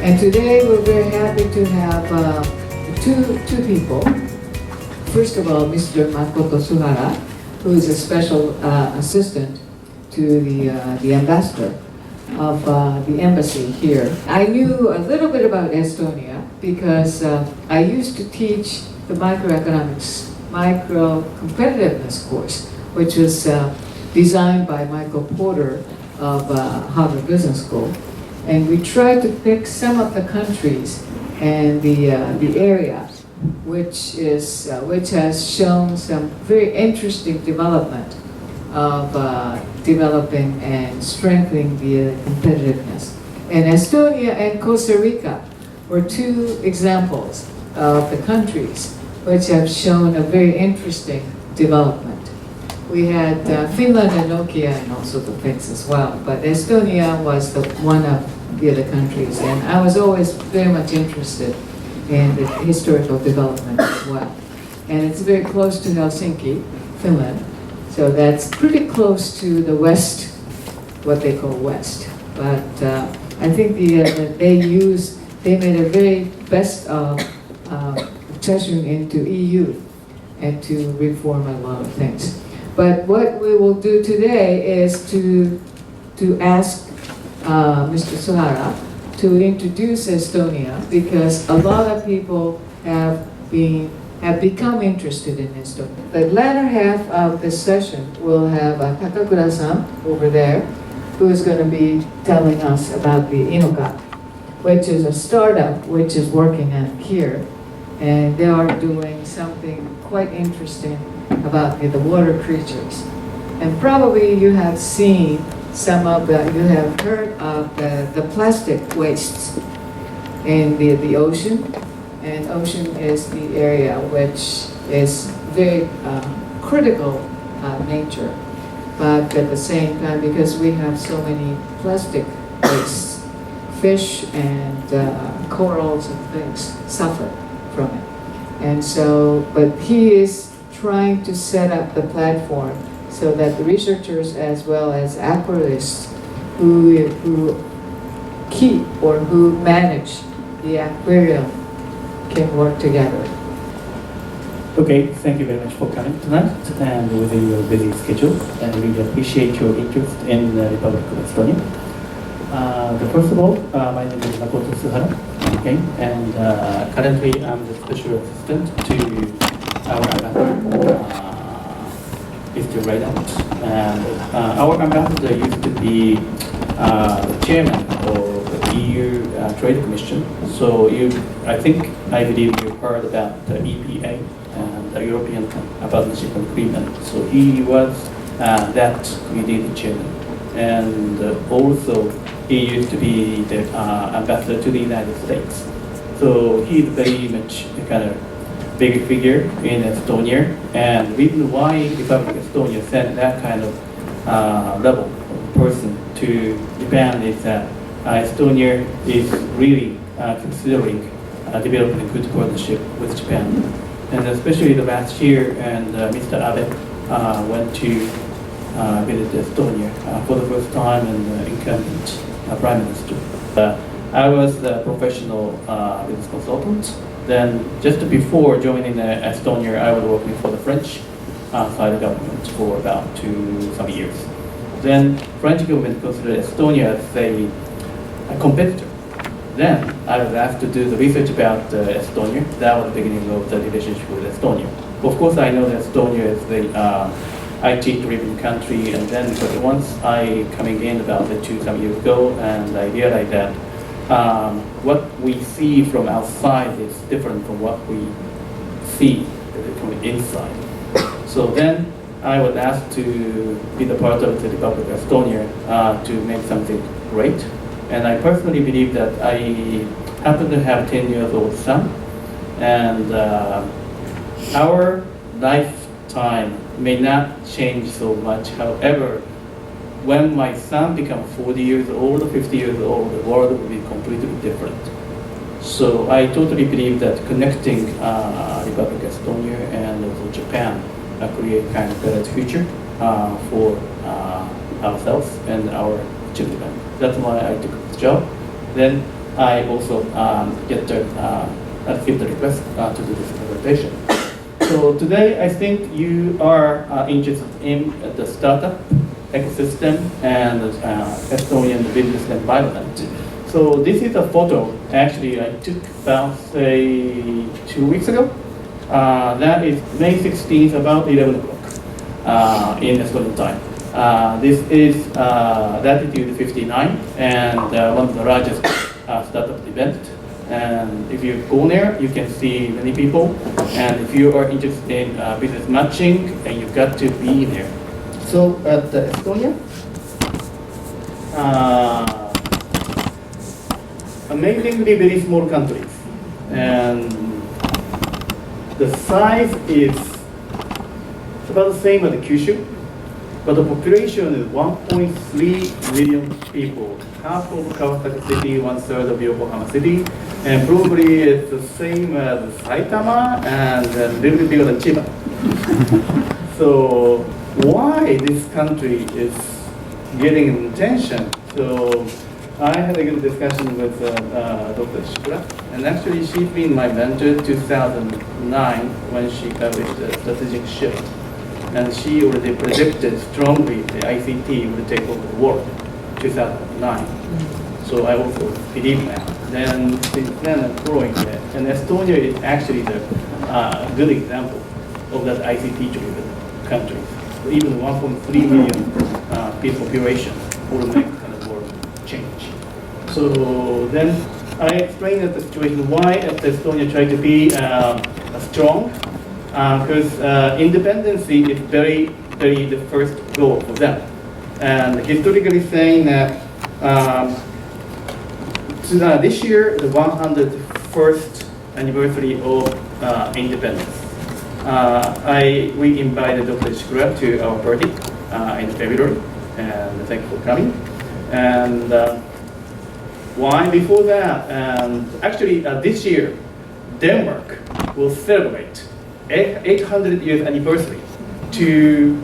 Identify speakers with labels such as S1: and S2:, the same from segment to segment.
S1: And today we're very happy to have two people. First of all, Mr. Makoto Suhara, who is a special assistant to the ambassador of the embassy here. I knew a little bit about Estonia because I used to teach the microeconomics, micro competitiveness course, which was designed by Michael Porter of Harvard Business School. And we tried to pick some of the countries and the area which has shown some very interesting development of developing and strengthening the competitiveness. And Estonia and Costa Rica were two examples of the countries which have shown a very interesting development. We had Finland and Nokia and all sorts of things as well, but Estonia was one of the other countries, and I was always very much interested in the historical development as well. And it's very close to Helsinki, Finland, so that's pretty close to the West, what they call West. But I think they made a very best of treasuring into EU and to reform a lot of things. But what we will do today is to ask Mr. Suhara to introduce Estonia, because a lot of people have become interested in Estonia. The latter half of this session will have Takakura-san over there, who is going to be telling us about the Inoka, which is a startup which is working on here, and they are doing something quite interesting about the water creatures. And probably you have seen you have heard of the plastic wastes in the ocean, and ocean is the area which is very critical nature. But at the same time, because we have so many plastic wastes, fish and corals and things suffer from it. And so, but he is trying to set up the platform so that the researchers as well as aquarists who keep or who manage the aquarium can work together.
S2: Okay, thank you very much for coming tonight and within your busy schedule. And we really appreciate your interest in the Republic of Estonia. First of all, my name is Makoto Suhara, okay, and currently I'm the special assistant to our ambassador. Is to write out. And our ambassador used to be the chairman of the EU Trade Commission. So I believe you heard about the EPA and the European Partnership Agreement. So he was that created chairman. And also he used to be the ambassador to the United States. So he's very much the kind of big figure in Estonia, and the reason why Republic of Estonia sent that kind of level of person to Japan is that Estonia is really considering developing a good partnership with Japan. And especially the last year, and Mr. Abe went to visit Estonia for the first time, and incumbent Prime Minister. I was a professional business consultant. Then, just before joining Estonia, I was working for the French side government for about some years. Then, French government considered Estonia as a competitor. Then, I was asked to do the research about Estonia. That was the beginning of the relationship with Estonia. Of course, I know that Estonia is the IT-driven country, and then but once I coming in about some years ago, and I realized that what we see from outside is different from what we see from inside. So then I was asked to be the part of the Republic of Estonia to make something great. And I personally believe that I happen to have 10 years old son, and our lifetime may not change so much. However, when my son becomes 40 years old or 50 years old, the world will be completely different. So I totally believe that connecting Republic of Estonia and also Japan create kind of better future for ourselves and our children. That's why I took this job. Then I also get the give the request to do this presentation. So today, I think you are interested in the startup ecosystem and Estonian business environment. So this is a photo actually I took about, say, 2 weeks ago. That is May 16th, about 11 o'clock in Estonian time. This is latitude 59 and one of the largest startup event. And if you go there, you can see many people. And if you are interested in business matching, then you've got to be there. So at Estonia, amazingly very small countries, and the size is about the same as the Kyushu, but the population is 1.3 million people. Half of Kawasaki City, 1/3 of Yokohama City, and probably it's the same as Saitama and a little bit bigger than Chiba. So why this country is getting attention? So I had a good discussion with Dr. Ishikura, and actually she's been my mentor 2009 when she published a strategic shift. And she already predicted strongly the ICT would take over the world, 2009. So I also believe that. Then since then I'm growing it. And Estonia is actually the good example of that ICT-driven country. So even 1.3 million people population will make kind of world change. So then I explained the situation why Estonia tried to be strong. Because independence is very the first goal for them. And historically saying that this year, the 101st anniversary of independence. We invited Dr. Ishikura to our party in February, and thank you for coming. And why before that? Actually, this year, Denmark will celebrate 800 years anniversary to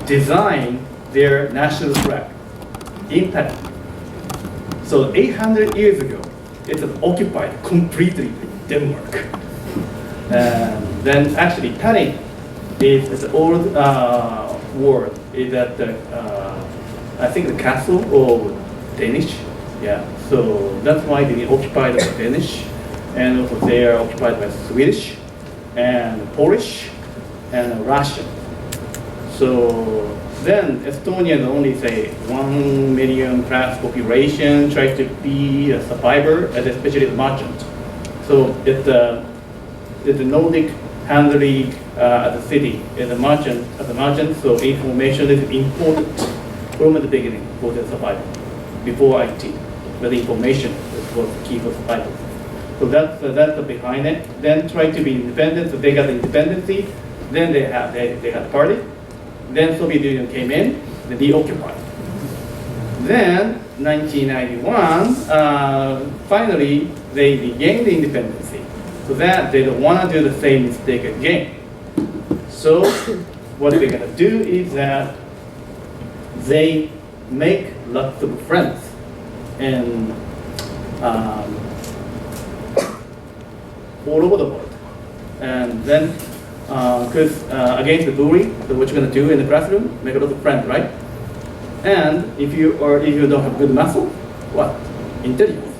S2: design their national flag in Tallinn. So 800 years ago, it was occupied completely by Denmark. And then actually Tallinn is the old word is that I think the castle or Danish. Yeah, so that's why they occupied by Danish, and also they are occupied by Swedish and Polish and Russian. So then Estonia only say 1 million plus population, tries to be a survivor, and especially the merchant. So it's the Nordic handling as a city as a merchant. So information is important from the beginning for the survival, before IT, but the information was key for survival. So that's behind it. Then try to be independent. So they got independency. Then they had a party. Then Soviet Union came in. They deoccupied. Then 1991, finally they regained the independency. So that they don't want to do the same mistake again. So what they're gonna do is that they make lots of friends and. All over the world, and then because against the bully, so what you're going to do in the classroom, make a lot of friends, right? And if you don't have good muscle, what? Intelligence.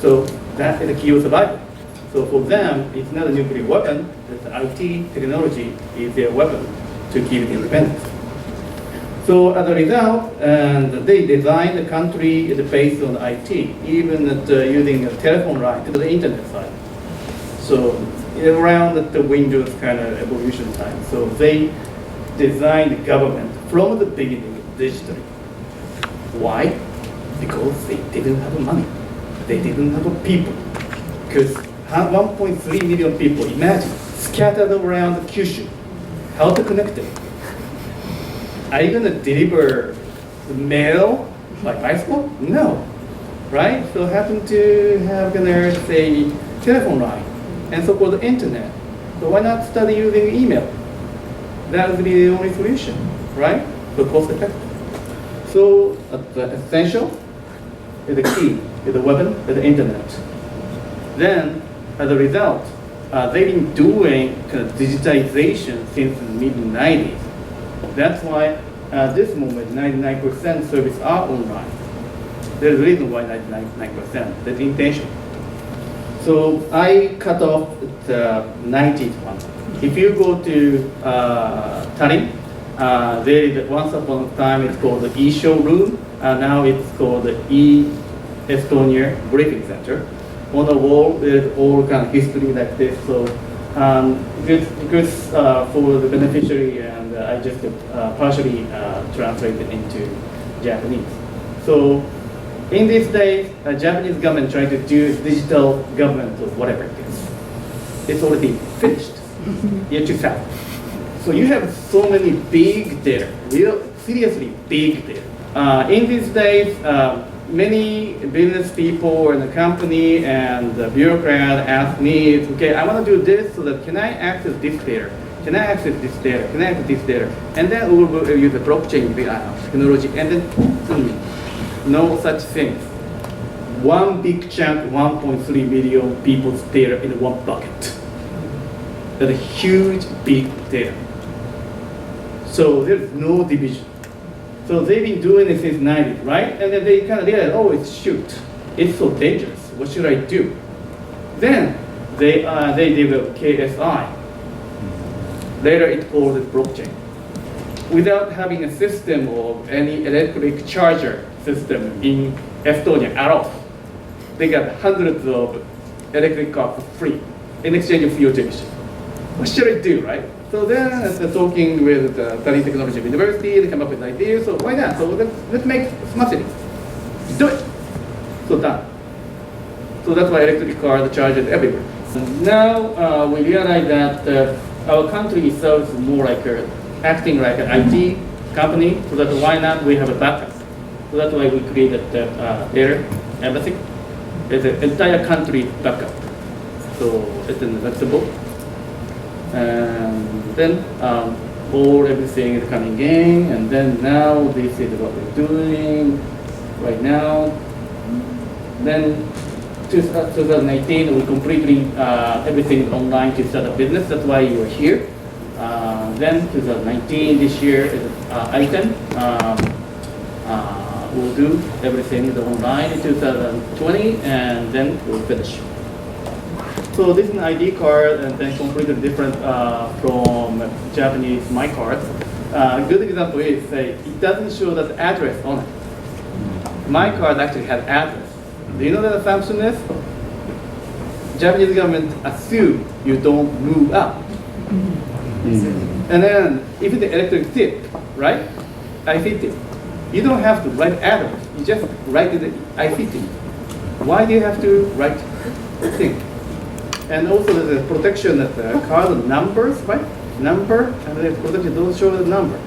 S2: So that is the key of survival. So for them, it's not a nuclear weapon. The IT technology is their weapon to keep independence. So as a result, and they designed the country based on IT, even using a telephone line to the internet side. So around the Windows kind of evolution time. So they designed the government from the beginning digitally. Why? Because they didn't have money. They didn't have people. Because 1.3 million people, imagine, scattered around Kyushu. How to connect them? Are you going to deliver the mail by bicycle? No. Right? So happen to have, say, telephone line. And so-called internet. So why not study using email? That would be the only solution, right? So cost effective. So the essential is the key, is the weapon, is the internet. Then, as a result, they've been doing kind of digitization since the mid-90s. That's why at this moment, 99% service are online. There's a reason why 99%, that's intention. So I cut off the 90s one. If you go to Tallinn, there is once upon a time it's called the e-showroom. Now it's called the e-Estonia Briefing Center. On the wall, there's all kind of history like this. So good for the beneficiary, and I just partially translated into Japanese. So in these days, Japanese government trying to do digital government or whatever it is. It's already finished. Yet you have. So you have so many big data, real seriously big data. In these days, many business people and the company and the bureaucrat ask me, okay, I want to do this, so that can I access this data? Can I access this data? Can I access this data? And then we will use the blockchain technology, and then no such thing. One big chunk, 1.3 million people's data in one bucket. That's a huge, big data. So there's no division. So they've been doing it since 90s, right? And then they kind of realize, oh, it's so dangerous. What should I do? Then they developed KSI. Later it's called blockchain. Without having a system of any electric charger system in Estonia at all, they got hundreds of electric cars for free in exchange of fuel emission. What should I do, right? So then, after talking with the Tallinn Technology University, they come up with ideas. So why not? So let's make smart cities. Do it. So done. So that's why electric cars are charged everywhere. And now we realize that our country itself is more like acting like an IT company. So that why not we have a backup? So that's why we created data embassy. It's an entire country backup. So it's investable. And then everything is coming in, and then now this is what we're doing right now. Then 2018, we completely everything is online to start a business. That's why you are here. Then 2019, this year is item. We'll do everything online in 2020, and then we'll finish. So this is an ID card, and then completely different from Japanese My Card. A good example is, say, it doesn't show the address on it. My Card actually has address. Do you know what the assumption is? Japanese government assume you don't move out. And then if it's the electric tip, right? IC tip. You don't have to write address. You just write the IC tip. Why do you have to write thing? And also there's a protection that the card numbers, right? Number, and the protection don't show the number.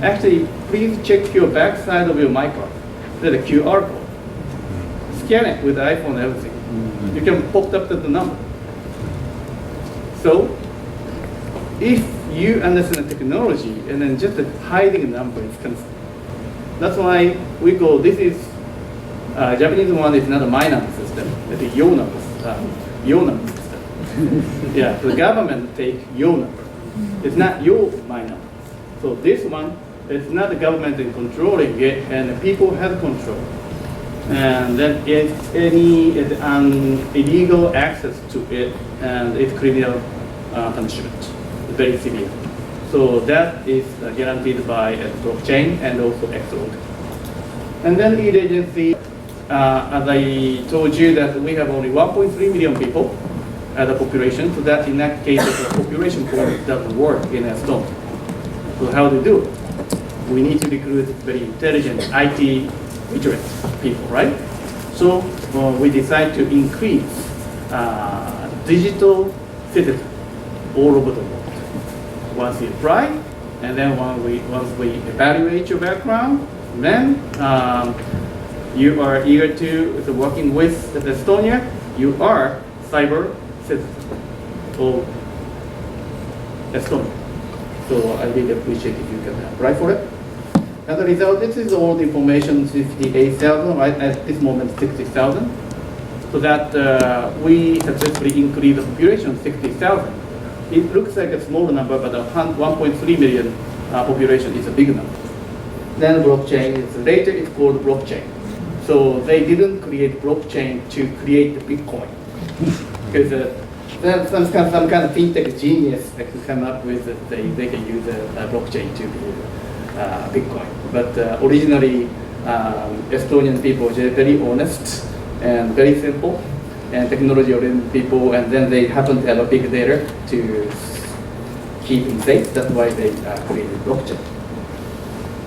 S2: Actually, please check your back side of your My Card. There's a QR code. Scan it with the iPhone and everything. You can pop up the number. So, if you understand the technology and then just hiding a number is kind of, that's why we go, this is, Japanese one is not a my number system, it's a your number system. Yeah, the government take your number. It's not your my number. So this one, it's not the government in controlling it, and the people have control. And then if any illegal access to it, and it's criminal punishment, very severe. So that is guaranteed by a blockchain and also XOD. And then lead agency, as I told you that we have only 1.3 million people as a population, so that in that case the population point doesn't work in Estonia. So how do we do it? We need to recruit very intelligent IT literate people, right? So we decide to increase digital citizens all over the world. Once you apply, and then once we evaluate your background, then you are eager to working with Estonia, you are cyber citizen of Estonia. So I really appreciate if you can apply for it.
S3: As a result, this is all the information, 58,000, right? At this moment, 60,000. So that we successfully increased the population 60,000. It looks like a small number, but 1.3 million population is a big number. Then blockchain is later it's called blockchain. So they didn't create blockchain to create the Bitcoin, because then some kind of fintech genius that could come up with it, they can use blockchain to be Bitcoin. But originally, Estonian people were very honest and very simple, and technology-oriented people, and then they happen to have a big data to keep in safe. That's why they created blockchain.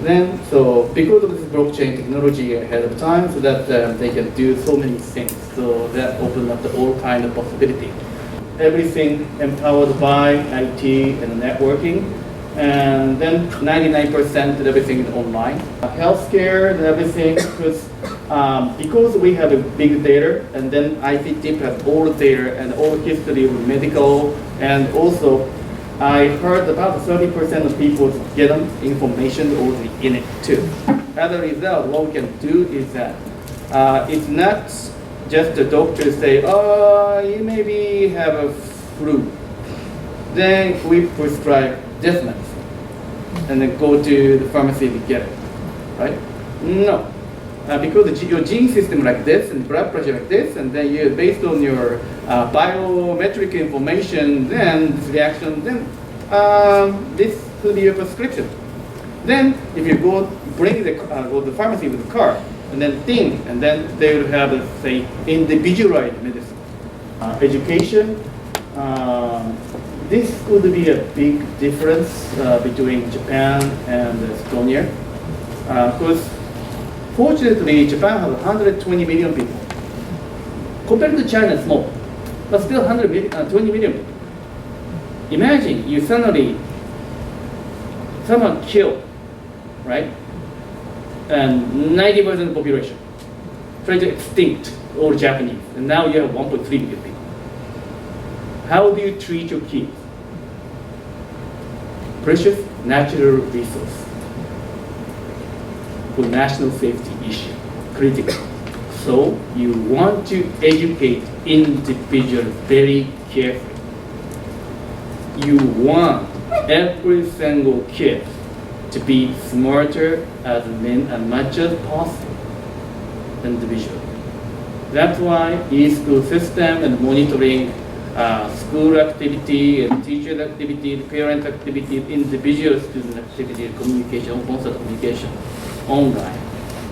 S3: Then, so because of this blockchain technology ahead of time, so that they can do so many things, so that opened up all kind of possibility. Everything empowered by IT and networking, and then 99% of everything is online. Healthcare and everything, because we have a big data, and then IT tip has all the data and all history of medical, and also I heard about 30% of people get information already in it too. As a result, what we can do is that it's not just the doctor say, oh, you maybe have a flu. Then we prescribe this medicine, and then go to the pharmacy to get it, right? No. Because your gene system like this and blood pressure like this, and then you based on your biometric information, then this reaction, then this could be your prescription. Then if you go bring the go to the pharmacy with the car, and then ding, and then they will have say individualized medicine. Education. This could be a big difference between Japan and Estonia, because fortunately, Japan has 120 million people. Compared to China, it's small, but still 20 million people. Imagine you suddenly, someone killed, right? And 90% of the population, try to extinct all Japanese, and now you have 1.3 million people. How do you treat your kids? Precious natural resource for national safety issue, critical. So you want to educate individuals very carefully. You want every single kid to be smarter as much as possible individually. That's why e-school system and monitoring school activity and teacher activity, parent activity, individual student activity, communication, constant communication, online.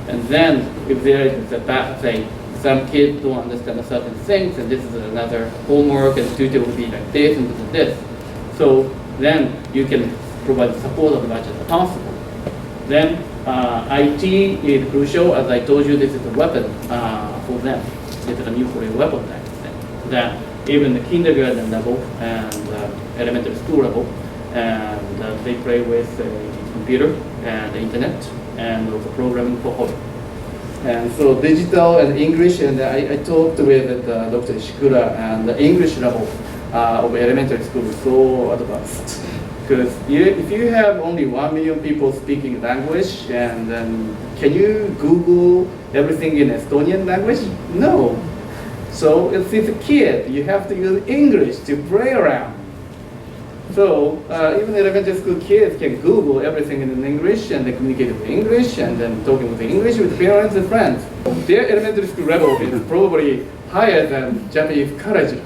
S3: And then if there is a bad thing, some kids don't understand certain things, and this is another homework, and tutor will be like this and this and this. So then you can provide support as much as possible. Then IT is crucial. As I told you, this is a weapon for them. This is a nuclear weapon that even the kindergarten level and elementary school level, and they play with computer and the internet and also programming for home. And so digital and English, and I talked with Dr. Ishikura, and the English level of elementary school is so advanced. Because if you have only 1 million people speaking language, and then can you Google everything in Estonian language? No. So if it's a kid, you have to use English to play around. So even elementary school kids can Google everything in English, and they communicate with English, and then talking with English with parents and friends. Their elementary school level is probably higher than Japanese college.